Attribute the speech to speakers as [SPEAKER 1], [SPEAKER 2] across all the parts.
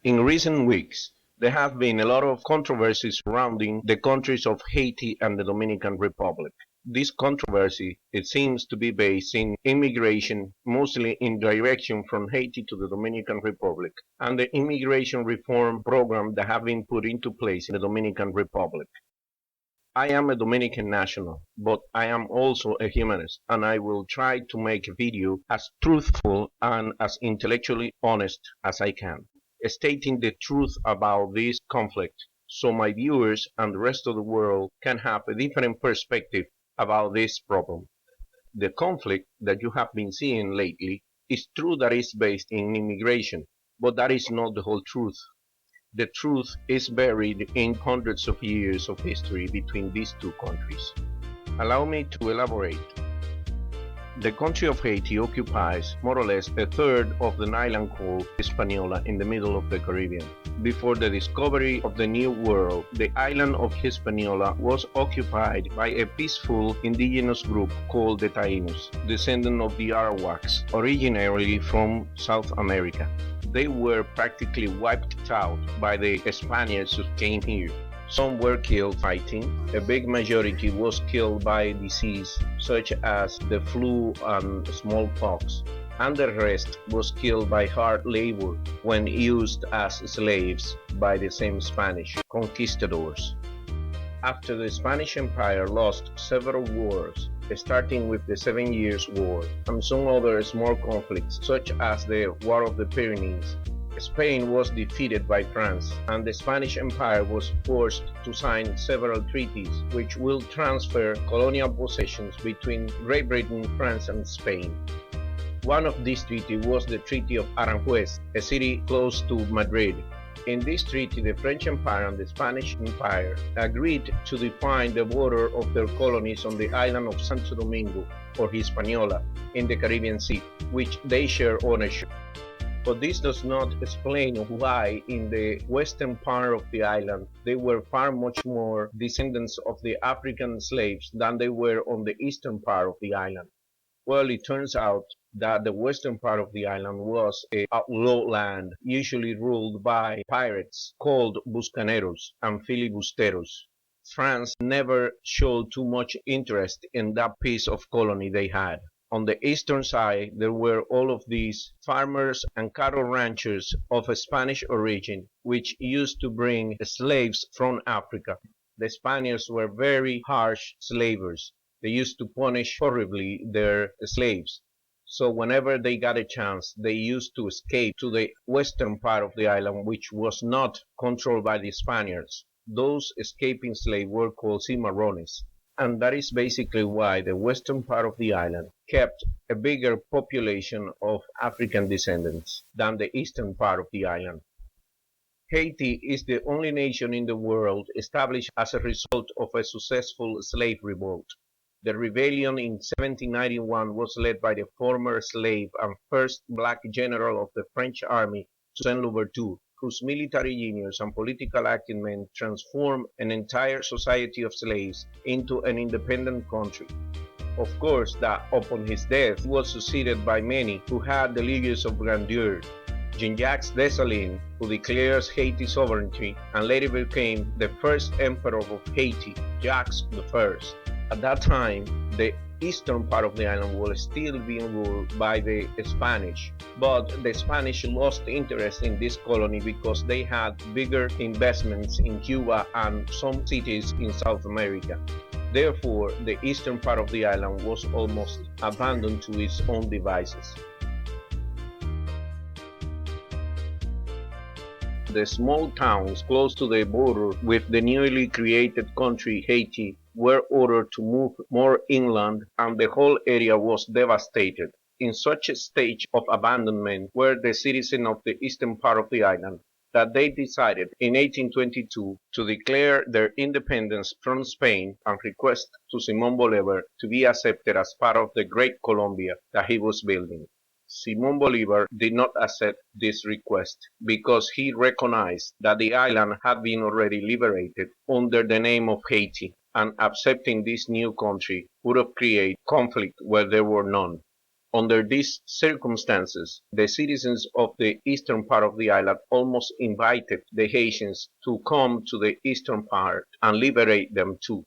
[SPEAKER 1] In recent weeks, there have been a lot of controversy surrounding the countries of Haiti and the Dominican Republic. This controversy, it seems to be based in immigration, mostly in direction from Haiti to the Dominican Republic, and the immigration reform program that have been put into place in the Dominican Republic. I am a Dominican national, but I am also a humanist, and I will try to make a video as truthful and as intellectually honest as I can, stating the truth about this conflict so my viewers and the rest of the world can have a different perspective about this problem. The conflict that you have been seeing lately is true that is based in immigration, but that is not the whole truth. The truth is buried in hundreds of years of history between these two countries. Allow me to elaborate. The country of Haiti occupies more or less a third of an island called Hispaniola in the middle of the Caribbean. Before the discovery of the New World, the island of Hispaniola was occupied by a peaceful indigenous group called the Taínos, descendant of the Arawaks, originally from South America. They were practically wiped out by the Spaniards who came here. Some were killed fighting, a big majority was killed by disease such as the flu and smallpox, and the rest was killed by hard labor when used as slaves by the same Spanish conquistadors. After the Spanish Empire lost several wars, starting with the 7 Years' War and some other small conflicts such as the War of the Pyrenees, Spain was defeated by France, and the Spanish Empire was forced to sign several treaties which will transfer colonial possessions between Great Britain, France, and Spain. One of these treaties was the Treaty of Aranjuez, a city close to Madrid. In this treaty, the French Empire and the Spanish Empire agreed to define the border of their colonies on the island of Santo Domingo, or Hispaniola, in the Caribbean Sea, which they share ownership. But this does not explain why in the western part of the island they were far much more descendants of the African slaves than they were on the eastern part of the island. Well, it turns out that the western part of the island was an outlaw land, usually ruled by pirates called buscaneros and filibusteros. France never showed too much interest in that piece of colony they had. On the eastern side, there were all of these farmers and cattle ranchers of a Spanish origin, which used to bring slaves from Africa. The Spaniards were very harsh slavers. They used to punish horribly their slaves. So whenever they got a chance, they used to escape to the western part of the island, which was not controlled by the Spaniards. Those escaping slaves were called cimarrones. And that is basically why the western part of the island kept a bigger population of African descendants than the eastern part of the island. Haiti is the only nation in the world established as a result of a successful slave revolt. The rebellion in 1791 was led by the former slave and first black general of the French army, Toussaint Louverture, whose military genius and political acumen transformed an entire society of slaves into an independent country. Of course, that upon his death he was succeeded by many who had delirious of grandeur. Jean-Jacques Dessalines, who declares Haiti's sovereignty and later became the first emperor of Haiti, Jacques I. At that time, the eastern part of the island was still being ruled by the Spanish, but the Spanish lost interest in this colony because they had bigger investments in Cuba and some cities in South America. Therefore, the eastern part of the island was almost abandoned to its own devices. The small towns close to the border with the newly created country Haiti were ordered to move more inland, and the whole area was devastated. In such a stage of abandonment were the citizens of the eastern part of the island that they decided in 1822 to declare their independence from Spain and request to Simón Bolívar to be accepted as part of the Great Colombia that he was building. Simón Bolívar did not accept this request because he recognized that the island had been already liberated under the name of Haiti, and accepting this new country would have created conflict where there were none. Under these circumstances, the citizens of the eastern part of the island almost invited the Haitians to come to the eastern part and liberate them too.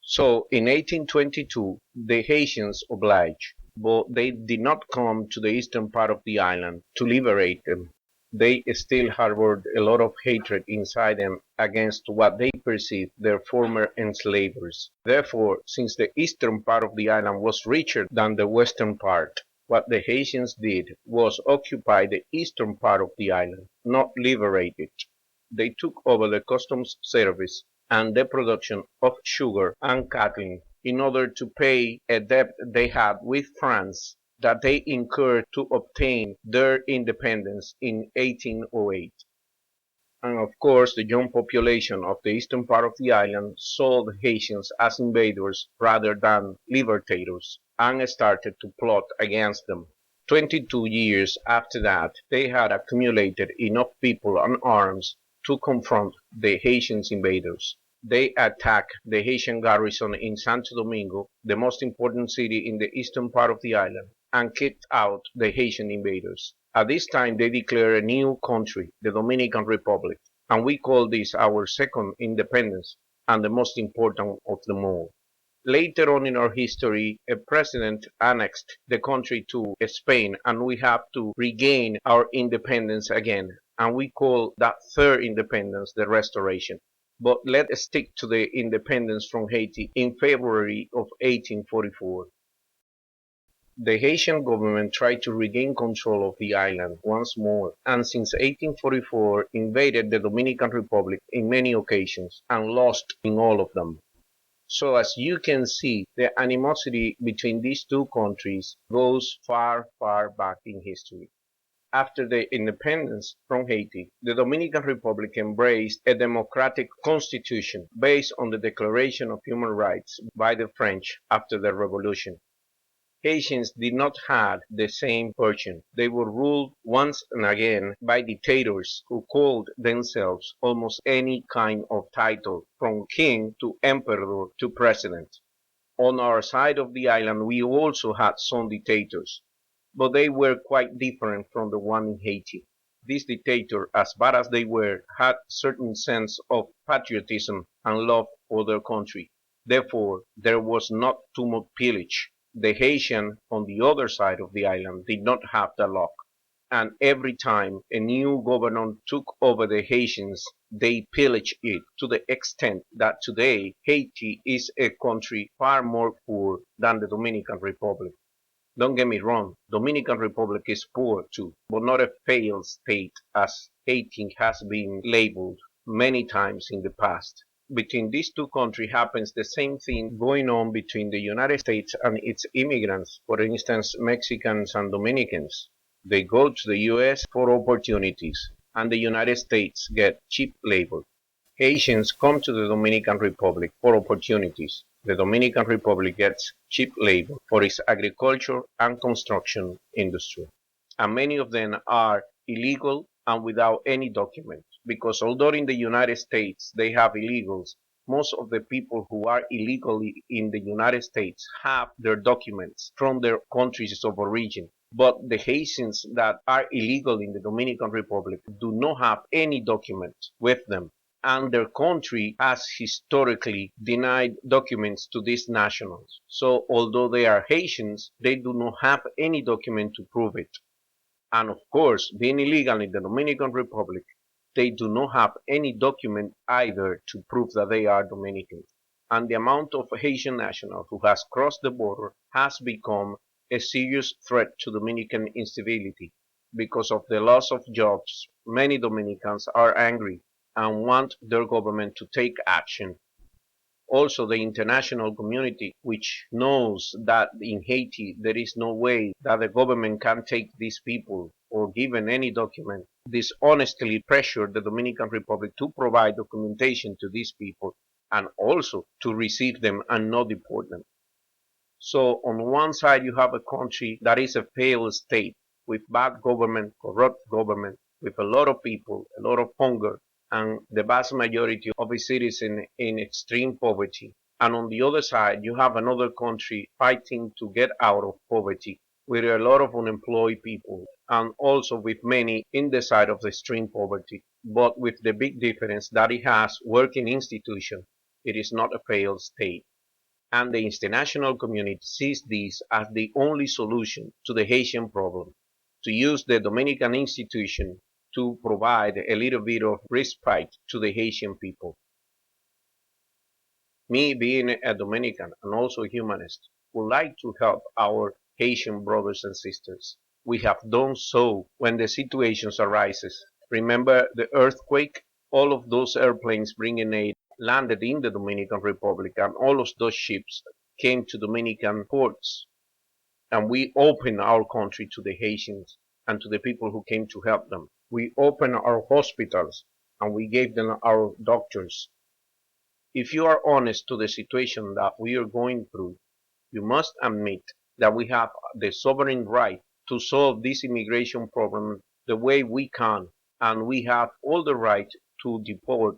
[SPEAKER 1] So in 1822, the Haitians obliged, but they did not come to the eastern part of the island to liberate them. They still harbored a lot of hatred inside them against what they perceived their former enslavers. Therefore, since the eastern part of the island was richer than the western part, what the Haitians did was occupy the eastern part of the island, not liberate it. They took over the customs service and the production of sugar and cattle in order to pay a debt they had with France that they incurred to obtain their independence in 1808. And of course, the young population of the eastern part of the island saw the Haitians as invaders rather than libertators and started to plot against them. 22 years after that, they had accumulated enough people and arms to confront the Haitian invaders. They attacked the Haitian garrison in Santo Domingo, the most important city in the eastern part of the island, and kicked out the Haitian invaders. At this time, they declared a new country, the Dominican Republic, and we call this our second independence and the most important of them all. Later on in our history, a president annexed the country to Spain, and we have to regain our independence again. And we call that third independence the Restoration. But let's stick to the independence from Haiti in February of 1844. The Haitian government tried to regain control of the island once more, and since 1844 invaded the Dominican Republic in many occasions and lost in all of them. So as you can see, the animosity between these two countries goes far, far back in history. After the independence from Haiti, the Dominican Republic embraced a democratic constitution based on the Declaration of Human Rights by the French after the Revolution. Haitians did not have the same fortune. They were ruled once and again by dictators who called themselves almost any kind of title, from king to emperor to president. On our side of the island, we also had some dictators, but they were quite different from the one in Haiti. These dictators, as bad as they were, had certain sense of patriotism and love for their country. Therefore, there was not too much pillage. The Haitian on the other side of the island did not have the luck, and every time a new governor took over the Haitians, they pillaged it to the extent that today Haiti is a country far more poor than the Dominican Republic. Don't get me wrong, Dominican Republic is poor too, but not a failed state as Haiti has been labeled many times in the past. Between these two countries happens the same thing going on between the United States and its immigrants, for instance, Mexicans and Dominicans. They go to the US for opportunities, and the United States get cheap labor. Haitians come to the Dominican Republic for opportunities. The Dominican Republic gets cheap labor for its agriculture and construction industry. And many of them are illegal and without any documents. Because although in the United States they have illegals, most of the people who are illegally in the United States have their documents from their countries of origin. But the Haitians that are illegal in the Dominican Republic do not have any documents with them. And their country has historically denied documents to these nationals. So although they are Haitians, they do not have any document to prove it. And of course, being illegal in the Dominican Republic, they do not have any document either to prove that they are Dominicans. And the amount of Haitian nationals who has crossed the border has become a serious threat to Dominican instability. Because of the loss of jobs, many Dominicans are angry and want their government to take action. Also, the international community, which knows that in Haiti there is no way that the government can take these people or given any document, dishonestly pressured the Dominican Republic to provide documentation to these people and also to receive them and not deport them. So on one side you have a country that is a failed state with bad government, corrupt government, with a lot of people, a lot of hunger, and the vast majority of its citizens in extreme poverty. And on the other side, you have another country fighting to get out of poverty with a lot of unemployed people and also with many in the side of the extreme poverty, but with the big difference that it has working institution. It is not a failed state. And the international community sees this as the only solution to the Haitian problem, to use the Dominican institution to provide a little bit of respite to the Haitian people. Me being a Dominican and also a humanist, would like to help our Haitian brothers and sisters. We have done so when the situations arises. Remember the earthquake? All of those airplanes bringing aid landed in the Dominican Republic and all of those ships came to Dominican ports and we opened our country to the Haitians and to the people who came to help them. We opened our hospitals and we gave them our doctors. If you are honest to the situation that we are going through, you must admit that we have the sovereign right to solve this immigration problem the way we can, and we have all the right to deport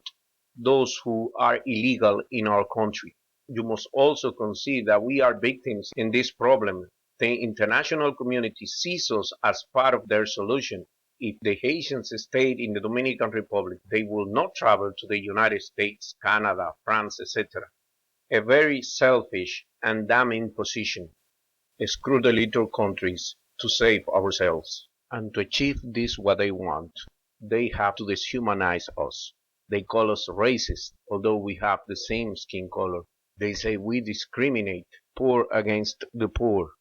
[SPEAKER 1] those who are illegal in our country. You must also concede that we are victims in this problem. The international community sees us as part of their solution. If the Haitians stayed in the Dominican Republic, they will not travel to the United States, Canada, France, etc. A very selfish and damning position. Screw the little countries to save ourselves. And to achieve this what they want, they have to deshumanize us. They call us racist, although we have the same skin color. They say we discriminate poor against the poor.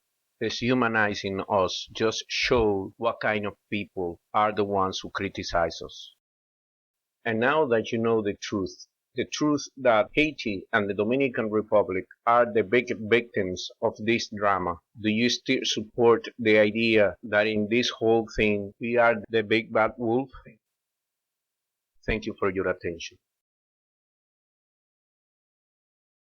[SPEAKER 1] Deshumanizing us just shows what kind of people are the ones who criticize us. And now that you know the truth that Haiti and the Dominican Republic are the big victims of this drama, do you still support the idea that in this whole thing we are the big bad wolf? Thank you for your attention.